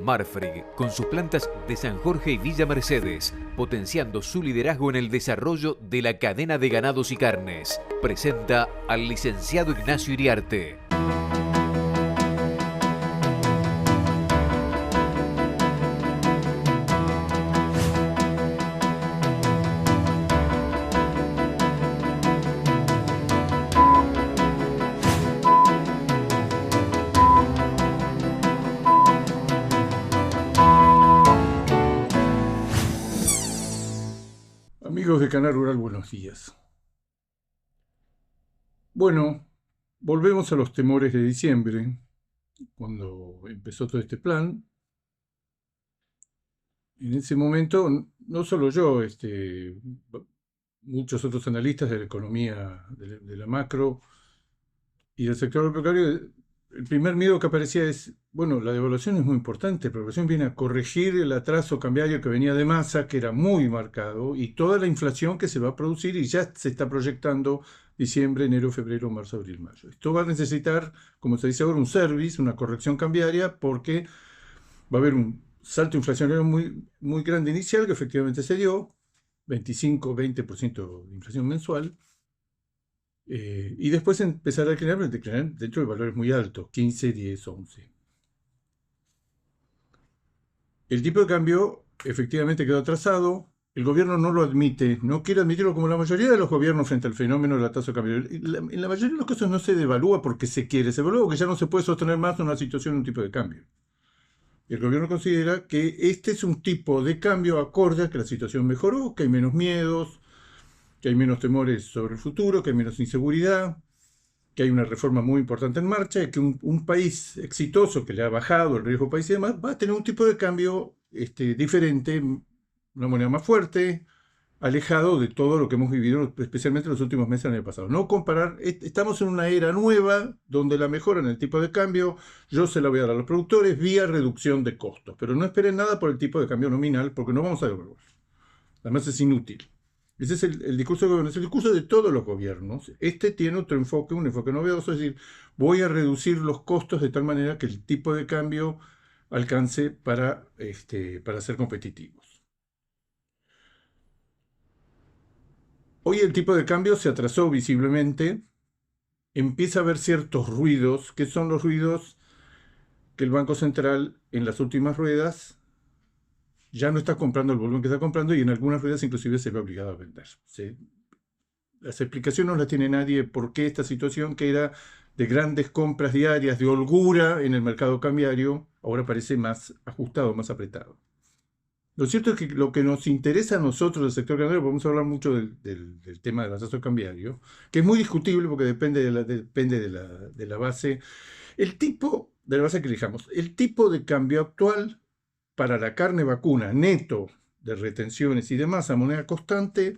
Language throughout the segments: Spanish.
Marfrig, con sus plantas de San Jorge y Villa Mercedes, potenciando su liderazgo en el desarrollo de la cadena de ganados y carnes, presenta al licenciado Ignacio Iriarte. Amigos de Canal Rural, buenos días. Bueno, volvemos a los temores de diciembre, cuando empezó todo este plan. En ese momento, no solo yo, muchos otros analistas de la economía, de la macro y del sector agropecuario, el primer miedo que aparecía es, bueno, la devaluación es muy importante, la devaluación viene a corregir el atraso cambiario que venía de masa, que era muy marcado, y toda la inflación que se va a producir y ya se está proyectando diciembre, enero, febrero, marzo, abril, mayo. Esto va a necesitar, como se dice ahora, un service, una corrección cambiaria, porque va a haber un salto inflacionario muy, muy grande inicial, que efectivamente se dio, 25-20% de inflación mensual, y después empezar a declinar dentro de valores muy altos, 15, 10, 11. El tipo de cambio efectivamente quedó atrasado. El gobierno no lo admite, no quiere admitirlo como la mayoría de los gobiernos frente al fenómeno de la tasa de cambio. En la mayoría de los casos no se devalúa porque se quiere, se devalúa porque ya no se puede sostener más una situación, un tipo de cambio. El gobierno considera que este es un tipo de cambio acorde a que la situación mejoró, que hay menos miedos, que hay menos temores sobre el futuro, que hay menos inseguridad, que hay una reforma muy importante en marcha, y que un país exitoso que le ha bajado el riesgo país y demás, va a tener un tipo de cambio diferente, una moneda más fuerte, alejado de todo lo que hemos vivido, especialmente en los últimos meses del año pasado. No comparar, estamos en una era nueva donde la mejora en el tipo de cambio yo se la voy a dar a los productores vía reducción de costos, pero no esperen nada por el tipo de cambio nominal porque no vamos a devolver. Además es inútil. Ese es el discurso del gobierno, es el discurso de todos los gobiernos. Este tiene otro enfoque, un enfoque novedoso, es decir, voy a reducir los costos de tal manera que el tipo de cambio alcance para ser competitivos. Hoy el tipo de cambio se atrasó visiblemente, empieza a haber ciertos ruidos, que son los ruidos que el Banco Central en las últimas ruedas ya no está comprando el volumen que está comprando y en algunas ruedas inclusive se ve obligado a vender. ¿Sí? Las explicaciones no las tiene nadie por qué esta situación que era de grandes compras diarias, de holgura en el mercado cambiario, ahora parece más ajustado, más apretado. Lo cierto es que lo que nos interesa a nosotros del sector cambiario, vamos a hablar mucho del tema del atraso cambiario, que es muy discutible porque depende de la base, de la base que elijamos. El tipo de cambio actual para la carne vacuna neto de retenciones y demás a moneda constante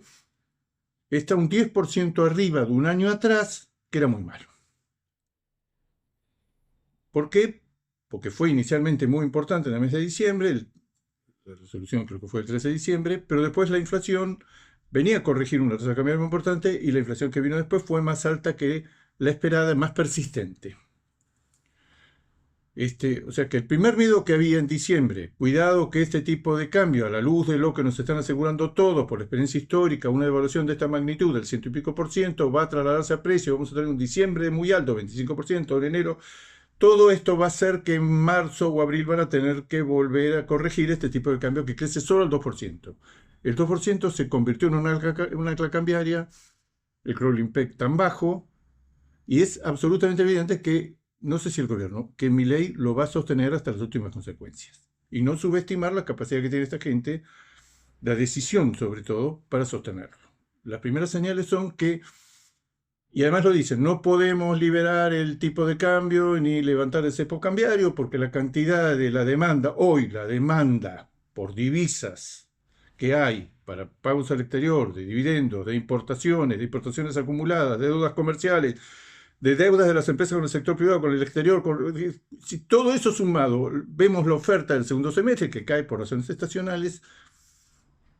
está un 10% arriba de un año atrás, que era muy malo. ¿Por qué? Porque fue inicialmente muy importante en el mes de diciembre, la resolución creo que fue el 13 de diciembre, pero después la inflación venía a corregir una tasa de cambio muy importante y la inflación que vino después fue más alta que la esperada, más persistente. O sea que el primer miedo que había en diciembre, cuidado que este tipo de cambio, a la luz de lo que nos están asegurando todos por la experiencia histórica, una devaluación de esta magnitud, del 100 y pico por ciento, va a trasladarse a precio, vamos a tener un diciembre muy alto, 25%, en enero. Todo esto va a hacer que en marzo o abril van a tener que volver a corregir este tipo de cambio que crece solo al 2%. El 2% se convirtió en una ancla cambiaria, el crawling peg tan bajo, y es absolutamente evidente que no sé si el gobierno, que Milei lo va a sostener hasta las últimas consecuencias. Y no subestimar la capacidad que tiene esta gente, la decisión sobre todo, para sostenerlo. Las primeras señales son que, y además lo dicen, no podemos liberar el tipo de cambio ni levantar el cepo cambiario porque la cantidad de la demanda, hoy la demanda por divisas que hay para pagos al exterior, de dividendos, de importaciones acumuladas, de deudas comerciales, de deudas de las empresas con el sector privado, con el exterior, si todo eso sumado, vemos la oferta del segundo semestre que cae por razones estacionales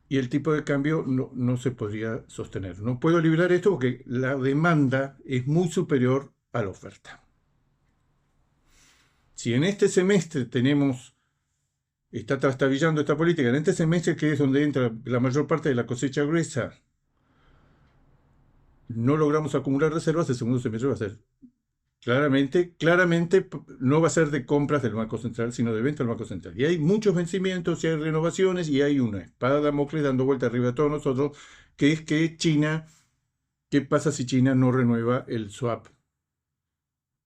y el tipo de cambio no se podría sostener. No puedo liberar esto porque la demanda es muy superior a la oferta. Si en este semestre tenemos está trastabillando esta política en este semestre, que es donde entra la mayor parte de la cosecha gruesa, no logramos acumular reservas, el segundo semestre va a ser claramente no va a ser de compras del Banco Central, sino de venta del Banco Central. Y hay muchos vencimientos, y hay renovaciones, y hay una espada de Damocles dando vuelta arriba de todos nosotros, que es que China, ¿qué pasa si China no renueva el swap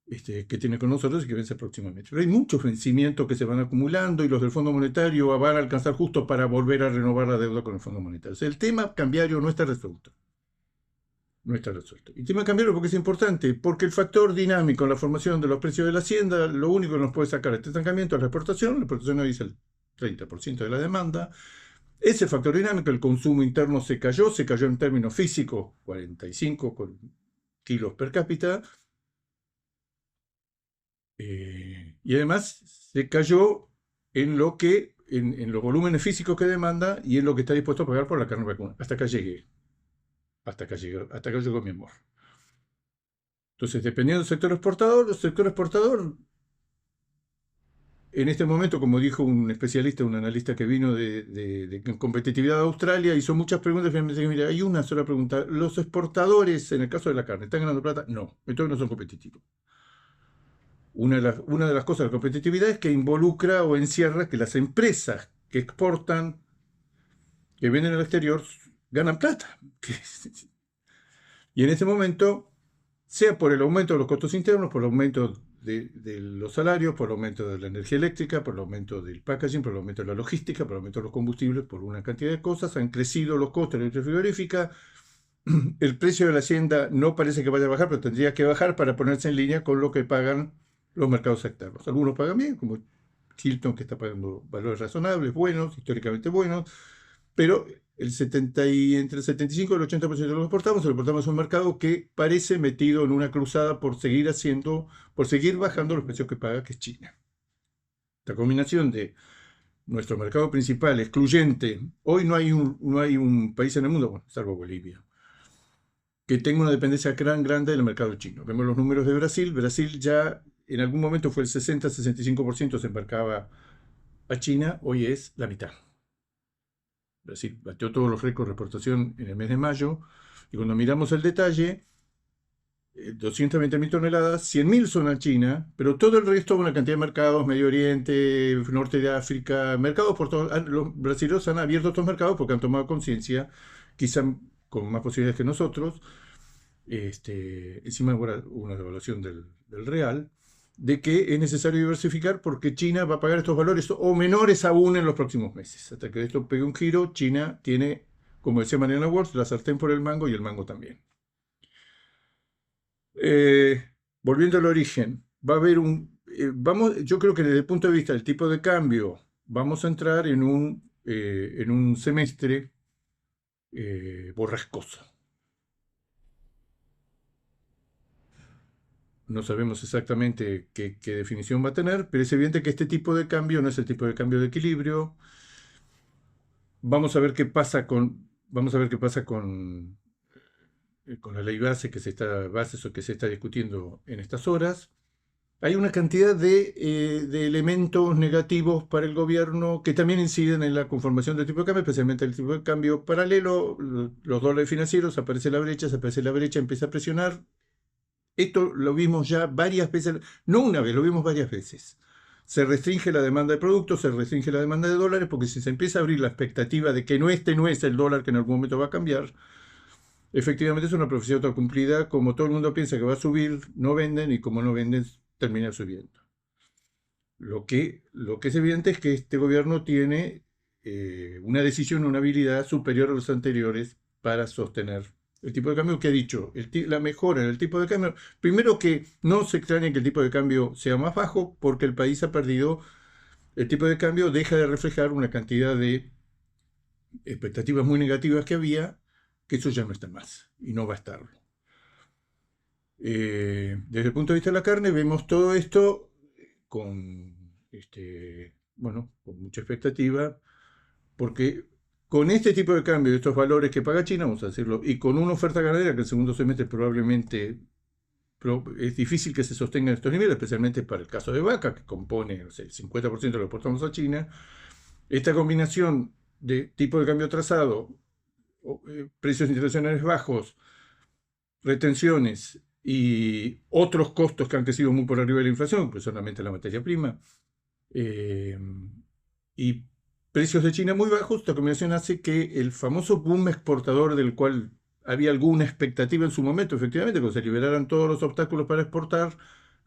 que tiene con nosotros y que vence próximamente? Pero hay muchos vencimientos que se van acumulando y los del Fondo Monetario van a alcanzar justo para volver a renovar la deuda con el Fondo Monetario. O sea, el tema cambiario no está resuelto. No está resuelto. Y tema cambiario porque es importante, porque el factor dinámico en la formación de los precios de la hacienda, lo único que nos puede sacar este estancamiento es la exportación hoy es el 30% de la demanda. Ese factor dinámico, el consumo interno se cayó en términos físicos, 45 kilos per cápita, y además se cayó en en los volúmenes físicos que demanda y en lo que está dispuesto a pagar por la carne vacuna. Hasta acá llegué. Hasta acá llegó mi amor. Entonces, dependiendo del sector exportador, en este momento, como dijo un especialista, un analista que vino de competitividad de Australia, hizo muchas preguntas y me dice, mira, hay una sola pregunta. ¿Los exportadores, en el caso de la carne, están ganando plata? No, entonces no son competitivos. Una de las cosas de la competitividad es que involucra o encierra que las empresas que exportan, que venden al exterior, ganan plata. Y en este momento, sea por el aumento de los costos internos, por el aumento de los salarios, por el aumento de la energía eléctrica, por el aumento del packaging, por el aumento de la logística, por el aumento de los combustibles, por una cantidad de cosas, han crecido los costos de la industria frigorífica. El precio de la hacienda no parece que vaya a bajar, pero tendría que bajar para ponerse en línea con lo que pagan los mercados externos. Algunos pagan bien, como Hilton, que está pagando valores razonables, buenos, históricamente buenos, pero entre el 75 y el 80% de lo que exportamos a un mercado que parece metido en una cruzada por seguir bajando los precios que paga, que es China. La combinación de nuestro mercado principal excluyente, hoy no hay un país en el mundo, bueno, salvo Bolivia, que tenga una dependencia grande del mercado chino. Vemos los números de Brasil. Brasil ya en algún momento fue el 60-65% se embarcaba a China, hoy es la mitad. Brasil batió todos los récords de exportación en el mes de mayo, y cuando miramos el detalle, 220.000 toneladas, 100.000 son a China, pero todo el resto, una cantidad de mercados, Medio Oriente, Norte de África, mercados por todos. Los brasileños han abierto estos mercados porque han tomado conciencia, quizá con más posibilidades que nosotros, encima una devaluación del real, de que es necesario diversificar porque China va a pagar estos valores o menores aún en los próximos meses. Hasta que esto pegue un giro, China tiene, como decía Mariana Walsh, la sartén por el mango y el mango también. Volviendo al origen, va a haber yo creo que desde el punto de vista del tipo de cambio, vamos a entrar en un semestre borrascoso. No sabemos exactamente qué definición va a tener, pero es evidente que este tipo de cambio no es el tipo de cambio de equilibrio. Vamos a ver qué pasa con la ley base que se está discutiendo en estas horas. Hay una cantidad de elementos negativos para el gobierno que también inciden en la conformación del tipo de cambio, especialmente el tipo de cambio paralelo, los dólares financieros, se aparece la brecha, empieza a presionar. Esto lo vimos ya varias veces, no una vez, lo vimos varias veces. Se restringe la demanda de productos, se restringe la demanda de dólares, porque si se empieza a abrir la expectativa de que no es el dólar que en algún momento va a cambiar, efectivamente es una profecía autocumplida. Como todo el mundo piensa que va a subir, no venden, y como no venden, termina subiendo. Lo que es evidente es que este gobierno tiene una decisión, una habilidad superior a los anteriores para sostener el tipo de cambio que ha dicho, la mejora en el tipo de cambio. Primero, que no se extrañe que el tipo de cambio sea más bajo, porque el país ha perdido, el tipo de cambio deja de reflejar una cantidad de expectativas muy negativas que había, que eso ya no está más y no va a estarlo. Desde el punto de vista de la carne, vemos todo esto con mucha expectativa, porque con este tipo de cambio, de estos valores que paga China, vamos a decirlo, y con una oferta ganadera que el segundo semestre probablemente es difícil que se sostenga en estos niveles, especialmente para el caso de vaca, que compone, no sé, el 50% de lo que exportamos a China, Esta combinación de tipo de cambio atrasado, precios internacionales bajos, retenciones y otros costos que han crecido muy por arriba de la inflación, pues solamente la materia prima, eh, y precios de China muy bajos, esta combinación hace que el famoso boom exportador del cual había alguna expectativa en su momento, efectivamente, cuando se liberaran todos los obstáculos para exportar,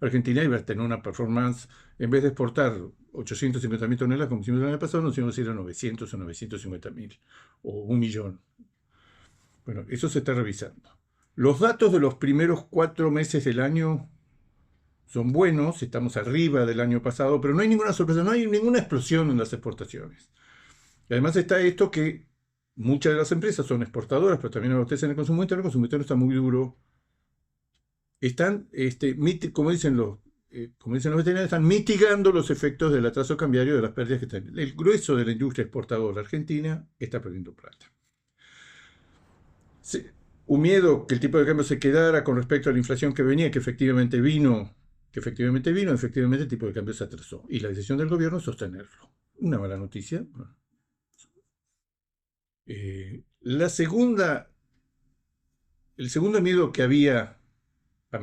Argentina iba a tener una performance, en vez de exportar 850.000 toneladas como hicimos el año pasado, nos íbamos a ir a 900 o 950.000 o 1.000.000. Bueno, eso se está revisando. Los datos de los primeros 4 meses del año son buenos, estamos arriba del año pasado, pero no hay ninguna sorpresa, no hay ninguna explosión en las exportaciones. Y además está esto que muchas de las empresas son exportadoras, pero también abastecen el consumo interno está muy duro. Están, como dicen los veterinarios, están mitigando los efectos del atraso cambiario de las pérdidas que están. El grueso de la industria exportadora argentina está perdiendo plata. Un miedo que el tipo de cambio se quedara con respecto a la inflación que venía, que efectivamente vino, efectivamente el tipo de cambio se atrasó. Y la decisión del gobierno es sostenerlo. Una mala noticia. El segundo miedo que había a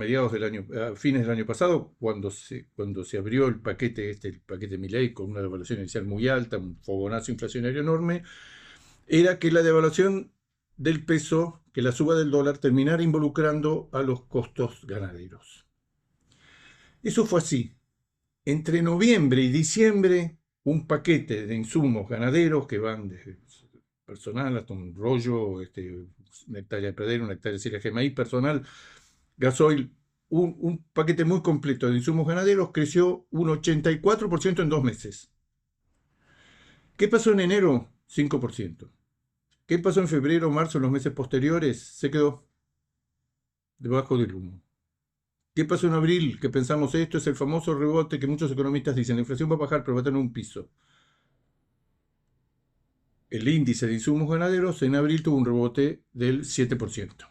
fines del año pasado, cuando se abrió el paquete Milei, con una devaluación inicial muy alta, un fogonazo inflacionario enorme, era que la devaluación del peso, que la suba del dólar terminara involucrando a los costos ganaderos. Eso fue así. Entre noviembre y diciembre, un paquete de insumos ganaderos que van desde personal hasta un rollo, una hectárea de pradera, una hectárea de silage de maíz personal, gasoil, un paquete muy completo de insumos ganaderos creció un 84% en 2 meses. ¿Qué pasó en enero? 5%. ¿Qué pasó en febrero, marzo, en los meses posteriores? Se quedó debajo del humo. ¿Qué pasó en abril? Que pensamos esto es el famoso rebote que muchos economistas dicen, la inflación va a bajar, pero va a tener un piso. El índice de insumos ganaderos en abril tuvo un rebote del 7%.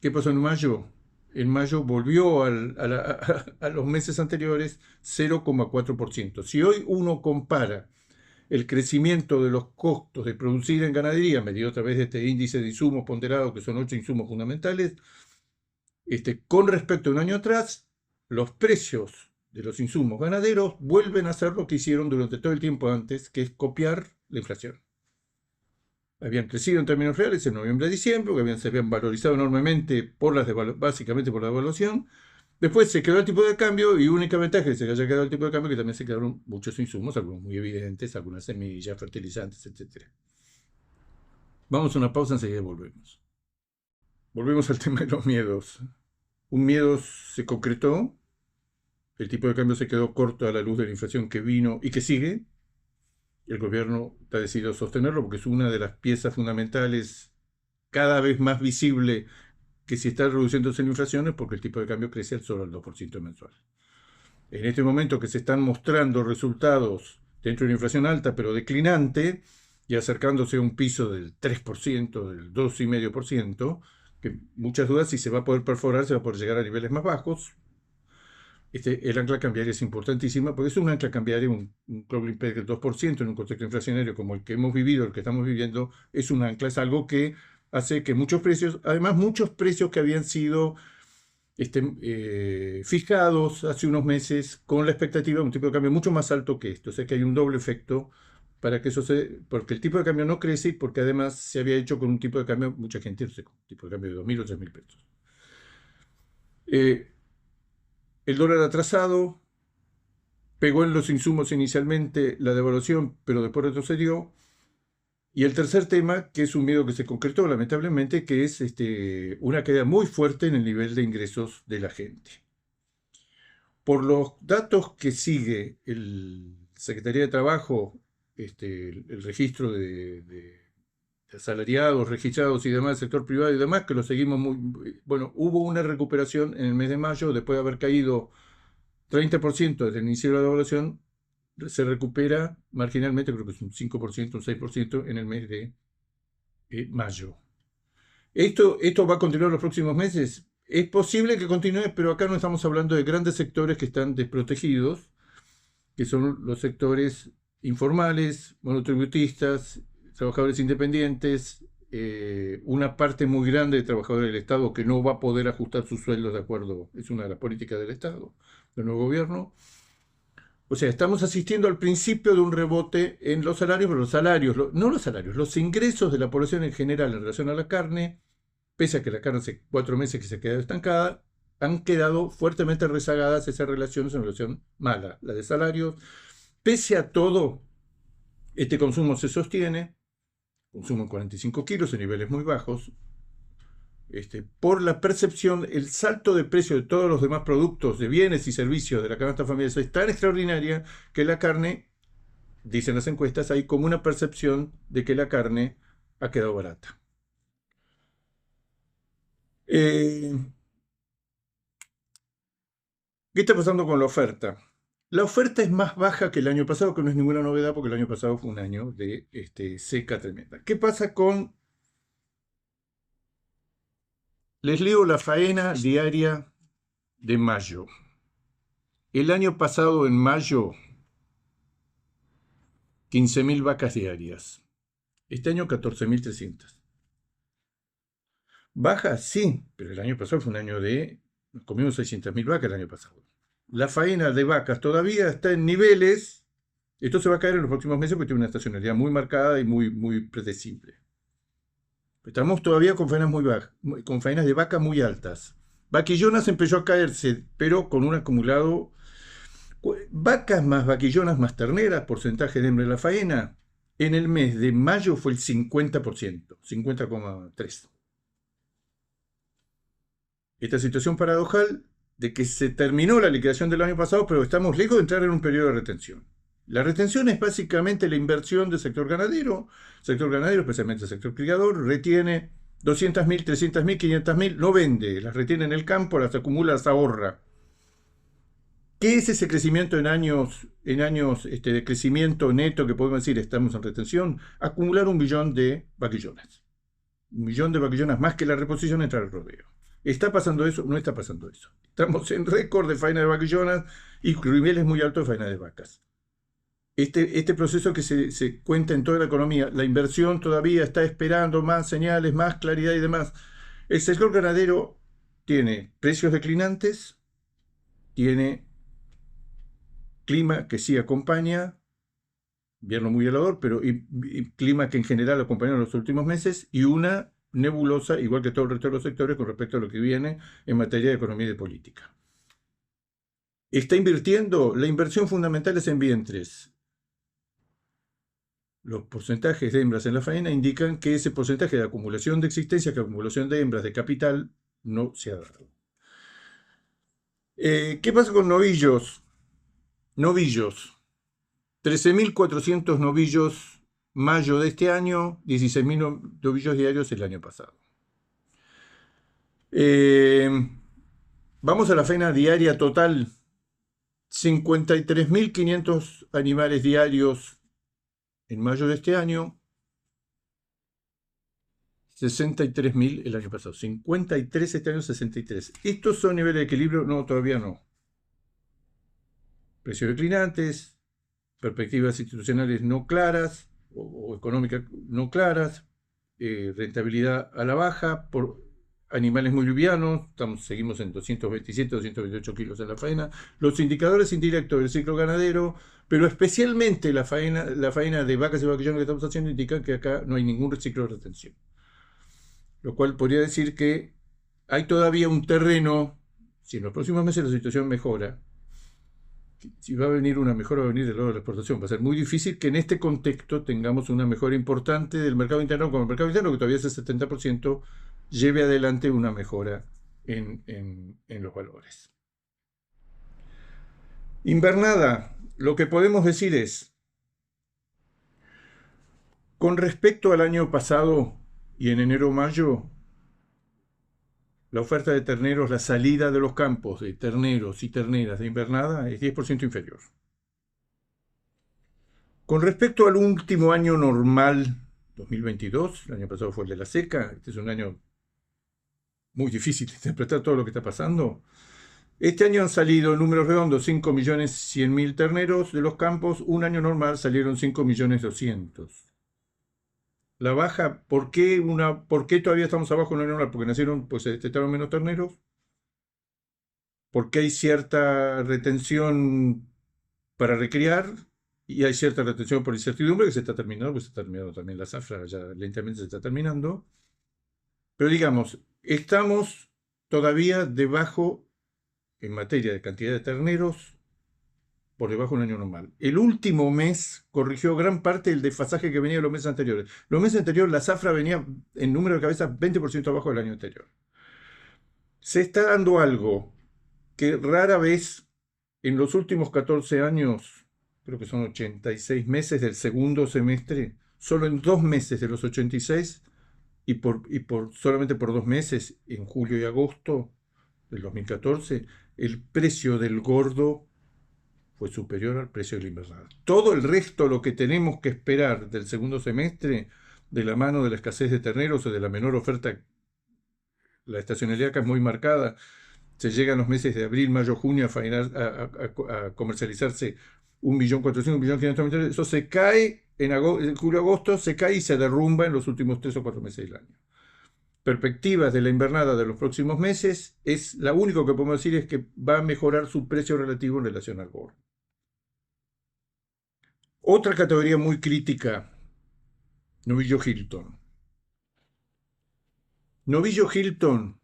¿Qué pasó en mayo? En mayo volvió a los meses anteriores 0,4%. Si hoy uno compara el crecimiento de los costos de producir en ganadería, medido a través de este índice de insumos ponderado, que son 8 insumos fundamentales, con respecto a un año atrás, los precios de los insumos ganaderos vuelven a hacer lo que hicieron durante todo el tiempo antes, que es copiar la inflación. Habían crecido en términos reales en noviembre a diciembre, que se habían valorizado enormemente básicamente por la devaluación. Después se quedó el tipo de cambio y única ventaja de que se haya quedado el tipo de cambio que también se quedaron muchos insumos, algunos muy evidentes, algunas semillas, fertilizantes, etc. Vamos a una pausa, enseguida volvemos. Volvemos al tema de los miedos. Un miedo se concretó, el tipo de cambio se quedó corto a la luz de la inflación que vino y que sigue. El gobierno ha decidido sostenerlo porque es una de las piezas fundamentales cada vez más visible que si está reduciéndose la inflación es porque el tipo de cambio crece al solo al 2% mensual. En este momento que se están mostrando resultados dentro de una inflación alta pero declinante y acercándose a un piso del 3%, del 2,5%, que muchas dudas si se va a poder perforar, se va a poder llegar a niveles más bajos. El ancla cambiaria es importantísima porque es un ancla cambiaria, un global impact del 2% en un contexto inflacionario como el que hemos vivido, el que estamos viviendo, es un ancla, es algo que hace que muchos precios, además muchos precios que habían sido fijados hace unos meses con la expectativa de un tipo de cambio mucho más alto que esto. O sea que hay un doble efecto para que porque el tipo de cambio no crece y porque además se había hecho con un tipo de cambio, mucha gente, no sé, con un tipo de cambio de 2.000 o 3.000 pesos. El dólar atrasado pegó en los insumos inicialmente la devaluación, pero después retrocedió. Y el tercer tema, que es un miedo que se concretó lamentablemente, que es una caída muy fuerte en el nivel de ingresos de la gente. Por los datos que sigue el Secretaría de Trabajo, el registro de asalariados, registrados y demás, del sector privado y demás, que lo seguimos bueno, hubo una recuperación en el mes de mayo, después de haber caído 30% desde el inicio de la devaluación, se recupera marginalmente, creo que es un 5%, un 6% en el mes de mayo. ¿Esto va a continuar los próximos meses? Es posible que continúe, pero acá no estamos hablando de grandes sectores que están desprotegidos, que son los sectores informales, monotributistas, trabajadores independientes, una parte muy grande de trabajadores del Estado que no va a poder ajustar sus sueldos de acuerdo, es una de las políticas del Estado, del nuevo gobierno. O sea, estamos asistiendo al principio de un rebote en los salarios, pero los salarios, no los salarios, los ingresos de la población en general en relación a la carne, pese a que la carne hace 4 meses que se ha quedado estancada, han quedado fuertemente rezagadas esas relaciones en relación mala, la de salarios. Pese a todo, este consumo se sostiene, consumo en 45 kilos en niveles muy bajos, por la percepción, el salto de precio de todos los demás productos, de bienes y servicios de la canasta familiar es tan extraordinaria que la carne, dicen las encuestas, hay como una percepción de que la carne ha quedado barata. ¿Qué está pasando con la oferta? La oferta es más baja que el año pasado, que no es ninguna novedad porque el año pasado fue un año de seca tremenda. ¿Qué pasa con...? Les leo la faena diaria de mayo. El año pasado, en mayo, 15.000 vacas diarias. Este año, 14.300. Baja, sí, pero el año pasado fue un año de... Nos comimos 600.000 vacas el año pasado. La faena de vacas todavía está en niveles... Esto se va a caer en los próximos meses porque tiene una estacionalidad muy marcada y muy predecible. Estamos todavía con faenas muy bajas, con faenas de vaca muy altas. Vaquillonas empezó a caerse, pero con un acumulado... Vacas más vaquillonas más terneras, porcentaje de hembra de la faena, en el mes de mayo fue el 50%, 50,3%. Esta situación paradojal de que se terminó la liquidación del año pasado, pero estamos lejos de entrar en un periodo de retención. La retención es básicamente la inversión del sector ganadero. El sector ganadero, especialmente el sector criador, retiene 200.000, 300.000, 500.000, no vende, las retiene en el campo, las acumula, las ahorra. ¿Qué es ese crecimiento en años de crecimiento neto que podemos decir estamos en retención? Acumular 1 millón de vaquillonas. 1 millón de vaquillonas más que la reposición entra al rodeo. ¿Está pasando eso? No está pasando eso. Estamos en récord de faena de vaquillonas y niveles muy altos de faena de vacas. Este proceso que se cuenta en toda la economía, la inversión todavía está esperando más señales, más claridad y demás. El sector ganadero tiene precios declinantes, tiene clima que sí acompaña, invierno muy helador, pero y clima que en general acompañó en los últimos meses, y una nebulosa, igual que todo el resto de los sectores, con respecto a lo que viene en materia de economía y de política. Está invirtiendo, la inversión fundamental es en vientres. Los porcentajes de hembras en la faena indican que ese porcentaje de acumulación de existencia, que acumulación de hembras de capital, no se ha dado. ¿Qué pasa con novillos? Novillos. 13.400 novillos mayo de este año, 16.000 novillos diarios el año pasado. Vamos a la faena diaria total. 53.500 animales diarios en mayo de este año, 63.000 el año pasado. 53 este año, 63. ¿Estos son niveles de equilibrio? No, todavía no. Precios declinantes, perspectivas institucionales no claras o económicas no claras, rentabilidad a la baja por animales muy livianos, seguimos en 227, 228 kilos en la faena. Los indicadores indirectos del ciclo ganadero, pero especialmente la faena de vacas y vaquillones que estamos haciendo, indican que acá no hay ningún ciclo de retención. Lo cual podría decir que hay todavía un terreno, si en los próximos meses la situación mejora, si va a venir una mejora, va a venir del lado de la exportación. Va a ser muy difícil que en este contexto tengamos una mejora importante del mercado interno, como el mercado interno, que todavía es el 70%, lleve adelante una mejora en los valores. Invernada, lo que podemos decir es, con respecto al año pasado y en enero-mayo, la oferta de terneros, la salida de los campos de terneros y terneras de invernada es 10% inferior. Con respecto al último año normal, 2022, el año pasado fue el de la seca, este es un año muy difícil de interpretar todo lo que está pasando. Este año han salido, en números redondos, 5.100.000 terneros de los campos. Un año normal salieron 5.200.000. La baja, ¿por qué todavía estamos abajo en lo normal? Porque nacieron, pues se detectaron menos terneros. Porque hay cierta retención para recriar y hay cierta retención por incertidumbre que se está terminando, pues se está terminando también la zafra, ya lentamente se está terminando. Pero digamos, estamos todavía debajo, en materia de cantidad de terneros, por debajo de un año normal. El último mes corrigió gran parte del desfasaje que venía de los meses anteriores. Los meses anteriores la zafra venía en número de cabezas 20% abajo del año anterior. Se está dando algo que rara vez en los últimos 14 años, creo que son 86 meses del segundo semestre, solo en 2 meses de los 86 solamente por 2 meses, en julio y agosto del 2014, el precio del gordo fue superior al precio del invernal. Todo el resto, lo que tenemos que esperar del segundo semestre, de la mano de la escasez de terneros o de la menor oferta, la estacionalidad acá es muy marcada, se llega en los meses de abril, mayo, junio a comercializarse 1.400.000, 1.500.000, eso se cae en julio, agosto, se cae y se derrumba en los últimos 3 o 4 meses del año. Perspectivas de la invernada de los próximos meses, la único que podemos decir es que va a mejorar su precio relativo en relación al gordo. Otra categoría muy crítica, novillo Hilton. Novillo Hilton,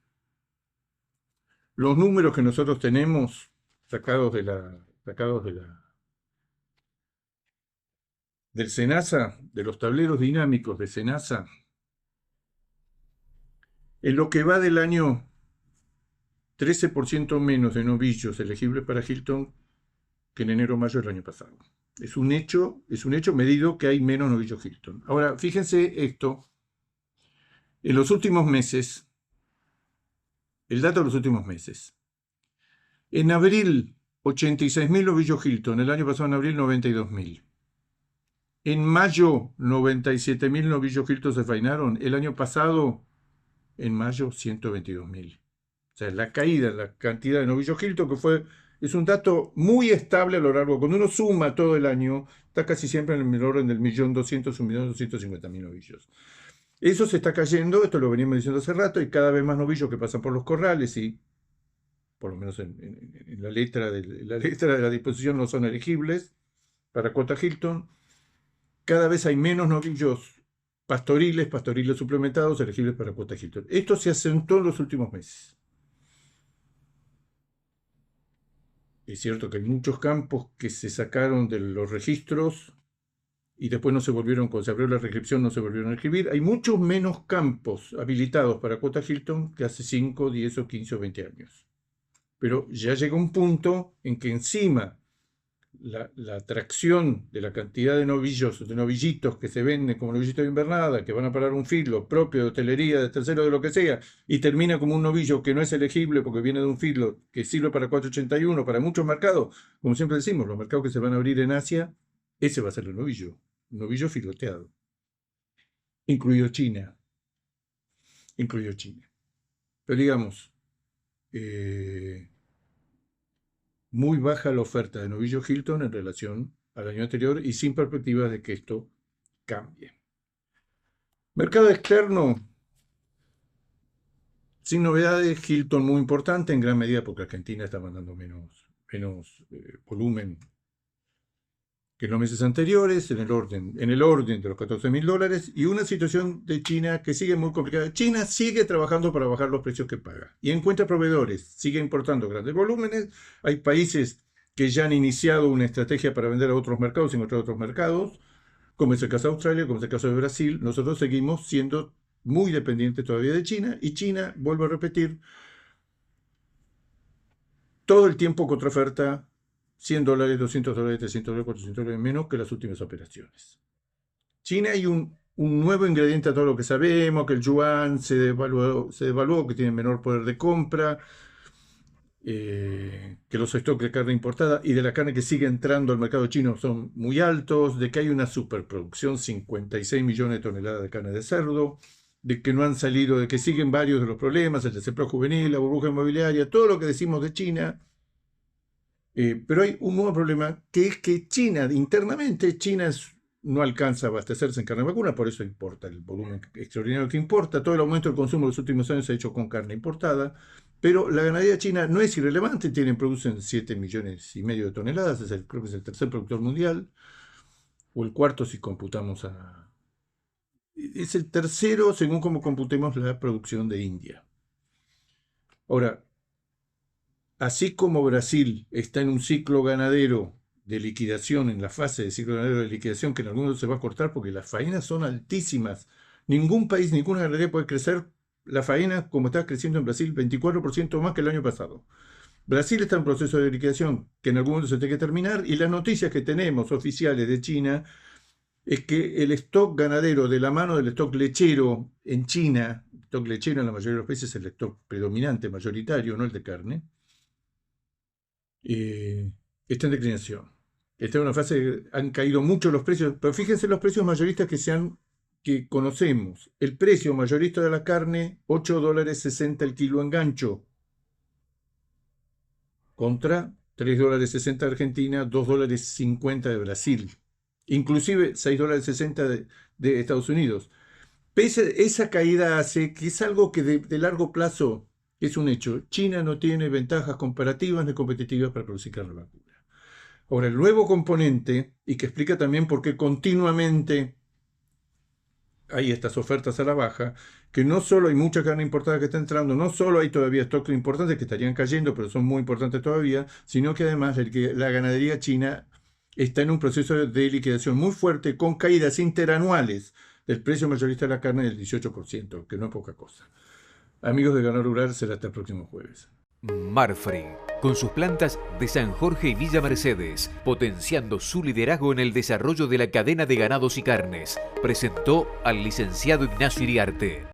los números que nosotros tenemos sacados del SENASA, de los tableros dinámicos de SENASA, en lo que va del año, 13% menos de novillos elegibles para Hilton que en enero-mayo del año pasado. Es un hecho medido que hay menos novillos Hilton. Ahora, fíjense esto. En los últimos meses, el dato de los últimos meses. En abril, 86.000 novillos Hilton. El año pasado, en abril, 92.000. En mayo, 97.000 novillos Hilton se fainaron. El año pasado, en mayo, 122.000. O sea, la caída en la cantidad de novillos Hilton, es un dato muy estable a lo largo. Cuando uno suma todo el año, está casi siempre en el orden del 1.200.000, 1.250.000 novillos. Eso se está cayendo, esto lo venimos diciendo hace rato, y cada vez más novillos que pasan por los corrales y, por lo menos en la letra de la disposición, no son elegibles para cuota Hilton. Cada vez hay menos novillos pastoriles suplementados elegibles para cuota Hilton. Esto se acentuó en los últimos meses. Es cierto que hay muchos campos que se sacaron de los registros y después no se volvieron, cuando se abrió la reinscripción, no se volvieron a escribir. Hay muchos menos campos habilitados para cuota Hilton que hace 5, 10 o 15 o 20 años. Pero ya llega un punto en que encima la atracción de la cantidad de novillitos que se venden como novillitos de invernada, que van a parar un filo propio de hotelería, de tercero, de lo que sea, y termina como un novillo que no es elegible porque viene de un filo que sirve para 481, para muchos mercados, como siempre decimos, los mercados que se van a abrir en Asia, ese va a ser el novillo, un novillo filoteado, incluido China. Pero digamos, muy baja la oferta de novillo Hilton en relación al año anterior y sin perspectivas de que esto cambie. Mercado externo, sin novedades. Hilton muy importante, en gran medida porque Argentina está mandando menos volumen que en los meses anteriores, en el orden de los $14.000, y una situación de China que sigue muy complicada. China sigue trabajando para bajar los precios que paga y encuentra proveedores, sigue importando grandes volúmenes. Hay países que ya han iniciado una estrategia para vender a otros mercados y encontrar otros mercados, como es el caso de Australia, como es el caso de Brasil. Nosotros seguimos siendo muy dependientes todavía de China, y China, vuelvo a repetir, todo el tiempo contraoferta $100, $200, $300, $400 menos que las últimas operaciones. China hay un nuevo ingrediente a todo lo que sabemos, que el yuan se devaluó, que tiene menor poder de compra, que los stocks de carne importada y de la carne que sigue entrando al mercado chino son muy altos, de que hay una superproducción, 56 millones de toneladas de carne de cerdo, de que no han salido, de que siguen varios de los problemas, el desempleo juvenil, la burbuja inmobiliaria, todo lo que decimos de China. Pero hay un nuevo problema, que es que China, internamente, no alcanza a abastecerse en carne vacuna, por eso importa el volumen extraordinario que importa. Todo el aumento del consumo de los últimos años se ha hecho con carne importada, pero la ganadería china no es irrelevante, producen 7,5 millones de toneladas, creo que es el tercer productor mundial, o el cuarto si computamos es el tercero según como computemos la producción de India. Ahora, así como Brasil está en un ciclo ganadero de liquidación, en la fase de ciclo ganadero de liquidación, que en algún momento se va a cortar porque las faenas son altísimas. Ningún país, ninguna ganadería puede crecer la faena como está creciendo en Brasil, 24% más que el año pasado. Brasil está en proceso de liquidación, que en algún momento se tiene que terminar, y las noticias que tenemos oficiales de China es que el stock ganadero de la mano del stock lechero en China, el stock lechero en la mayoría de los países es el stock predominante, mayoritario, no el de carne, está en declinación. Está en una fase, han caído mucho los precios, pero fíjense los precios mayoristas que conocemos. El precio mayorista de la carne, $8.60 el kilo en gancho, contra $3.60 de Argentina, $2.50 de Brasil, inclusive $6.60 de Estados Unidos. Esa caída hace que es algo que de largo plazo es un hecho. China no tiene ventajas comparativas ni competitivas para producir carne vacuna. Ahora, el nuevo componente, y que explica también por qué continuamente hay estas ofertas a la baja, que no solo hay mucha carne importada que está entrando, no solo hay todavía stocks importantes que estarían cayendo, pero son muy importantes todavía, sino que además la ganadería china está en un proceso de liquidación muy fuerte, con caídas interanuales del precio mayorista de la carne del 18%, que no es poca cosa. Amigos de Ganado Rural, será hasta el próximo jueves. Marfrig, con sus plantas de San Jorge y Villa Mercedes, potenciando su liderazgo en el desarrollo de la cadena de ganados y carnes, presentó al licenciado Ignacio Iriarte.